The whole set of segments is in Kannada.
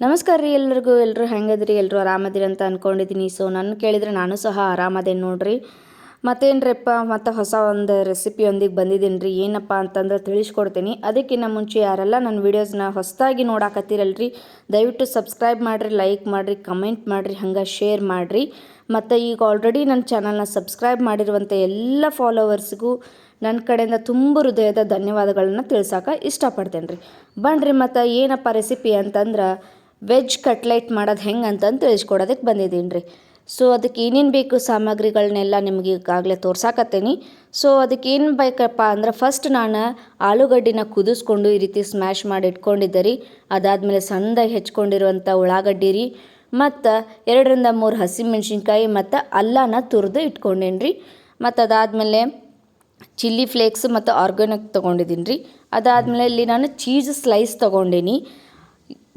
ನಮಸ್ಕಾರ ರೀ ಎಲ್ಲರೂ ಹೆಂಗದ್ರಿ ಎಲ್ಲರೂ ಆರಾಮದಿರಿ ಅಂತ ಅಂದ್ಕೊಂಡಿದ್ದೀನಿ. ಸೊ ನನ್ನ ಕೇಳಿದರೆ ನಾನು ಸಹ ಆರಾಮದೇನು ನೋಡ್ರಿ. ಮತ್ತೇನ್ರಿಪ್ಪ ಮತ್ತು ಹೊಸ ಒಂದು ರೆಸಿಪಿಯೊಂದಿಗೆ ಬಂದಿದ್ದೀನಿ ರೀ. ಏನಪ್ಪ ಅಂತಂದ್ರೆ ತಿಳಿಸ್ಕೊಡ್ತೀನಿ. ಅದಕ್ಕಿಂತ ಮುಂಚೆ ಯಾರೆಲ್ಲ ನನ್ನ ವೀಡಿಯೋಸ್ನ ಹೊಸದಾಗಿ ನೋಡಾಕತ್ತೀರಲ್ರಿ, ದಯವಿಟ್ಟು ಸಬ್ಸ್ಕ್ರೈಬ್ ಮಾಡಿರಿ, ಲೈಕ್ ಮಾಡಿರಿ, ಕಮೆಂಟ್ ಮಾಡಿರಿ, ಹಂಗೆ ಶೇರ್ ಮಾಡಿರಿ. ಮತ್ತು ಈಗ ಆಲ್ರೆಡಿ ನನ್ನ ಚಾನಲ್ನ ಸಬ್ಸ್ಕ್ರೈಬ್ ಮಾಡಿರುವಂಥ ಎಲ್ಲ ಫಾಲೋವರ್ಸ್ಗೂ ನನ್ನ ಕಡೆಯಿಂದ ತುಂಬ ಹೃದಯದ ಧನ್ಯವಾದಗಳನ್ನ ತಿಳ್ಸೋಕೆ ಇಷ್ಟಪಡ್ತೇನೆ ರೀ. ಬನ್ನಿರಿ ಮತ್ತು ಏನಪ್ಪ ರೆಸಿಪಿ ಅಂತಂದ್ರೆ ವೆಜ್ ಕಟ್ಲೆಟ್ ಮಾಡೋದು ಹೆಂಗೆ ಅಂತಂದು ತಿಳಿಸ್ಕೊಡೋದಕ್ಕೆ ಬಂದಿದ್ದೀನಿ ರೀ. ಸೊ ಅದಕ್ಕೆ ಏನೇನು ಬೇಕು ಸಾಮಗ್ರಿಗಳನ್ನೆಲ್ಲ ನಿಮಗೆ ಈಗಾಗಲೇ ತೋರ್ಸಾಕತ್ತೀನಿ. ಸೊ ಅದಕ್ಕೆ ಏನು ಬೇಕಪ್ಪ ಅಂದ್ರೆ ಫಸ್ಟ್ ನಾನು ಆಲೂಗಡ್ಡಿನ ಕುದಿಸ್ಕೊಂಡು ಈ ರೀತಿ ಸ್ಮ್ಯಾಶ್ ಮಾಡಿ ಇಟ್ಕೊಂಡಿದ್ದೆ ರೀ. ಅದಾದಮೇಲೆ ಸಣ್ಣದಾಗಿ ಹೆಚ್ಕೊಂಡಿರುವಂಥ ಉಳ್ಳಾಗಡ್ಡಿ ರೀ, ಮತ್ತು 2ರಿಂದ 3 ಹಸಿಮೆಣ್ಸಿನ್ಕಾಯಿ ಮತ್ತು ಅಲ್ಲನ ತುರಿದು ಇಟ್ಕೊಂಡೇನಿ ರೀ. ಮತ್ತು ಅದಾದಮೇಲೆ ಚಿಲ್ಲಿ ಫ್ಲೇಕ್ಸ್ ಮತ್ತು ಆರ್ಗ್ಯಾನಿಕ್ ತೊಗೊಂಡಿದ್ದೀನಿ ರೀ. ಅದಾದಮೇಲೆ ಇಲ್ಲಿ ನಾನು ಚೀಸ್ ಸ್ಲೈಸ್ ತೊಗೊಂಡೀನಿ.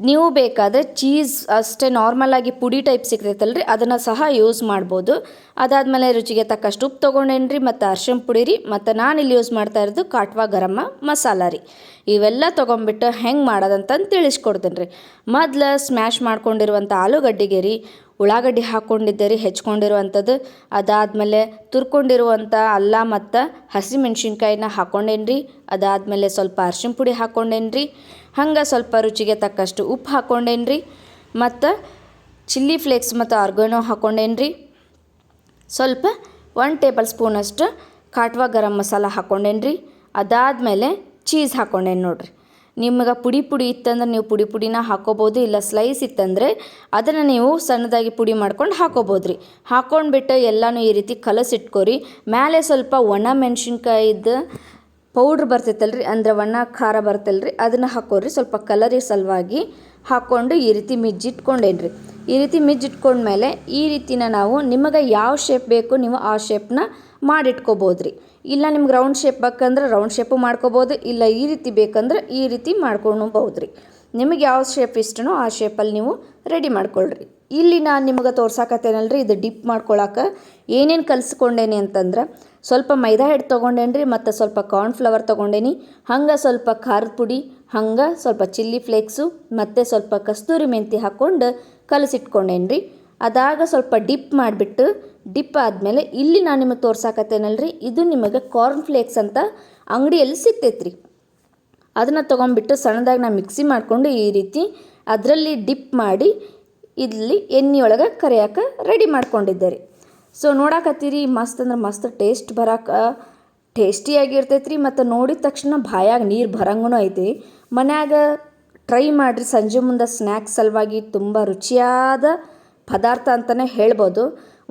ನೀವು ಬೇಕಾದರೆ ಚೀಸ್ ಅಷ್ಟೇ ನಾರ್ಮಲಾಗಿ ಪುಡಿ ಟೈಪ್ ಸಿಗ್ತೈತಲ್ಲ ರೀ, ಅದನ್ನು ಸಹ ಯೂಸ್ ಮಾಡ್ಬೋದು. ಅದಾದಮೇಲೆ ರುಚಿಗೆ ತಕ್ಕಷ್ಟು ಉಪ್ಪು ತೊಗೊಂಡೇನಿ ರೀ, ಮತ್ತು ಅರ್ಶಿಣ ಪುಡಿ ರೀ, ಮತ್ತು ನಾನಿಲ್ಲಿ ಯೂಸ್ ಮಾಡ್ತಾ ಇರೋದು ಕಾಟ್ವಾ ಗರಂ ಮಸಾಲ ರೀ. ಇವೆಲ್ಲ ತೊಗೊಂಬಿಟ್ಟು ಹೆಂಗೆ ಮಾಡೋದಂತಂದು ತಿಳಿಸ್ಕೊಡ್ತೀನಿ ರೀ. ಮೊದಲು ಸ್ಮ್ಯಾಶ್ ಮಾಡ್ಕೊಂಡಿರುವಂಥ ಆಲೂಗಡ್ಡೆಗೆ ರೀ ಉಳ್ಳಾಗಡ್ಡಿ ಹಾಕ್ಕೊಂಡಿದ್ದೆ ರೀ ಹೆಚ್ಕೊಂಡಿರುವಂಥದ್ದು. ಅದಾದಮೇಲೆ ತುರ್ಕೊಂಡಿರುವಂಥ ಅಲ್ಲ ಮತ್ತು ಹಸಿಮೆಣ್ಸಿನ್ಕಾಯಿನ ಹಾಕ್ಕೊಂಡೇನಿ ರೀ. ಅದಾದಮೇಲೆ ಸ್ವಲ್ಪ ಅರ್ಶಿಣ ಪುಡಿ ಹಾಕ್ಕೊಂಡೇನಿ ರೀ, ಹಂಗೆ ಸ್ವಲ್ಪ ರುಚಿಗೆ ತಕ್ಕಷ್ಟು ಉಪ್ಪು ಹಾಕ್ಕೊಂಡೇನಿ ರೀ, ಮತ್ತು ಚಿಲ್ಲಿ ಫ್ಲೇಕ್ಸ್ ಮತ್ತು ಆರ್ಗ್ಯಾನೋ ಹಾಕ್ಕೊಂಡೇನಿ ರೀ. ಸ್ವಲ್ಪ 1 ಟೇಬಲ್ ಸ್ಪೂನಷ್ಟು ಕಾಟ್ವಾ ಗರಂ ಮಸಾಲ ಹಾಕ್ಕೊಂಡೇನಿ ರೀ. ಅದಾದಮೇಲೆ ಚೀಸ್ ಹಾಕ್ಕೊಂಡೇನಿ ನೋಡಿರಿ. ನಿಮಗೆ ಪುಡಿ ಇತ್ತಂದ್ರೆ ನೀವು ಪುಡಿನ ಹಾಕ್ಕೋಬೋದು, ಇಲ್ಲ ಸ್ಲೈಸ್ ಇತ್ತಂದರೆ ಅದನ್ನು ನೀವು ಸಣ್ಣದಾಗಿ ಪುಡಿ ಮಾಡ್ಕೊಂಡು ಹಾಕ್ಕೋಬೋದು ರೀ. ಹಾಕ್ಕೊಂಡ್ಬಿಟ್ಟು ಎಲ್ಲನೂ ಈ ರೀತಿ ಕಲಸಿಟ್ಕೊರಿ. ಮೇಲೆ ಸ್ವಲ್ಪ ಒಣ ಮೆಣಸಿನ್ಕಾಯಿದ್ದು ಪೌಡ್ರ್ ಬರ್ತೈತಲ್ರಿ, ಅಂದರೆ ಒಣ ಖಾರ ಬರ್ತಲ್ರಿ, ಅದನ್ನು ಹಾಕೋರಿ ಸ್ವಲ್ಪ ಕಲರಿಗೆ ಸಲುವಾಗಿ. ಹಾಕ್ಕೊಂಡು ಈ ರೀತಿ ಮಿಜ್ಜಿಟ್ಕೊಂಡೇನಿ ರೀ. ಈ ರೀತಿ ಮಿಜ್ಜಿಟ್ಕೊಂಡ್ಮೇಲೆ ಈ ರೀತಿನ ನಾವು ನಿಮಗೆ ಯಾವ ಶೇಪ್ ಬೇಕು ನೀವು ಆ ಶೇಪ್ನ ಮಾಡಿಟ್ಕೋಬೋದು ರೀ. ಇಲ್ಲ ನಿಮ್ಗೆ ರೌಂಡ್ ಶೇಪ್ ಬೇಕಂದ್ರೆ ರೌಂಡ್ ಶೇಪು ಮಾಡ್ಕೋಬೋದು, ಇಲ್ಲ ಈ ರೀತಿ ಬೇಕಂದ್ರೆ ಈ ರೀತಿ ಮಾಡ್ಕೊಳ್ಬೋದು ರೀ. ನಿಮಗೆ ಯಾವ ಶೇಪ್ ಇಷ್ಟನೋ ಆ ಶೇಪಲ್ಲಿ ನೀವು ರೆಡಿ ಮಾಡ್ಕೊಳ್ರಿ. ಇಲ್ಲಿ ನಾನು ನಿಮಗೆ ತೋರ್ಸಾಕತ್ತೇನಲ್ರಿ, ಇದು ಡಿಪ್ ಮಾಡ್ಕೊಳಕ್ಕೆ ಏನೇನು ಕಲಿಸ್ಕೊಂಡೇನಿ ಅಂತಂದ್ರೆ ಸ್ವಲ್ಪ ಮೈದಾ ಹಿಟ್ಟು ತೊಗೊಂಡೇನಿ ರೀ, ಮತ್ತು ಸ್ವಲ್ಪ ಕಾರ್ನ್ಫ್ಲವರ್ ತೊಗೊಂಡೇನಿ, ಹಂಗೆ ಸ್ವಲ್ಪ ಖಾರದ ಪುಡಿ, ಹಂಗೆ ಸ್ವಲ್ಪ ಚಿಲ್ಲಿ ಫ್ಲೇಕ್ಸು, ಮತ್ತು ಸ್ವಲ್ಪ ಕಸ್ತೂರಿ ಮೆಂತಿ ಹಾಕ್ಕೊಂಡು ಕಲಸಿಟ್ಕೊಂಡೇನಿ ರೀ. ಅದಾಗ ಸ್ವಲ್ಪ ಡಿಪ್ ಮಾಡಿಬಿಟ್ಟು ಡಿಪ್ ಆದಮೇಲೆ ಇಲ್ಲಿ ನಾನು ನಿಮಗೆ ತೋರ್ಸಾಕತ್ತೇನಲ್ರಿ, ಇದು ನಿಮಗೆ ಕಾರ್ನ್ ಫ್ಲೇಕ್ಸ್ ಅಂತ ಅಂಗಡಿಯಲ್ಲಿ ಸಿಗ್ತೈತೆ ರೀ. ಅದನ್ನು ತೊಗೊಂಡ್ಬಿಟ್ಟು ಸಣ್ಣದಾಗಿ ನಾನು ಮಿಕ್ಸಿ ಮಾಡಿಕೊಂಡು ಈ ರೀತಿ ಅದರಲ್ಲಿ ಡಿಪ್ ಮಾಡಿ ಇಲ್ಲಿ ಎಣ್ಣೆಯೊಳಗೆ ಕರಿಯೋಕೆ ರೆಡಿ ಮಾಡ್ಕೊಂಡಿದ್ದೆ ರೀ. ಸೊ ನೋಡಾಕತ್ತೀರಿ, ಮಸ್ತ್ ಅಂದ್ರೆ ಮಸ್ತ್ ಟೇಸ್ಟ್ ಬರೋಕೆ ಟೇಸ್ಟಿಯಾಗಿರ್ತೈತೆ ರೀ, ಮತ್ತು ನೋಡಿದ ತಕ್ಷಣ ಬಾಯಾಗ ನೀರು ಬರಂಗೂ ಐತಿ. ಮನ್ಯಾಗ ಟ್ರೈ ಮಾಡಿರಿ, ಸಂಜೆ ಮುಂದೆ ಸ್ನ್ಯಾಕ್ಸ್ ಸಲುವಾಗಿ ತುಂಬ ರುಚಿಯಾದ ಪದಾರ್ಥ ಅಂತಲೇ ಹೇಳ್ಬೋದು.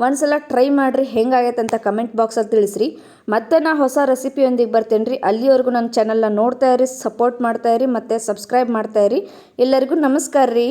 ಒಂದ್ಸಲ ಟ್ರೈ ಮಾಡಿರಿ, ಹೆಂಗಾಗೈತೆ ಅಂತ ಕಮೆಂಟ್ ಬಾಕ್ಸಲ್ಲಿ ತಿಳಿಸ್ರಿ. ಮತ್ತೆ ನಾ ಹೊಸ ರೆಸಿಪಿಯೊಂದಿಗೆ ಬರ್ತೇನೆ ರೀ. ಅಲ್ಲಿವರೆಗೂ ನನ್ನ ಚಾನಲ್ನ ನೋಡ್ತಾ ಇರಿ, ಸಪೋರ್ಟ್ ಮಾಡ್ತಾಯಿರಿ, ಮತ್ತು ಸಬ್ಸ್ಕ್ರೈಬ್ ಮಾಡ್ತಾಯಿರಿ. ಎಲ್ಲರಿಗೂ ನಮಸ್ಕಾರ ರೀ.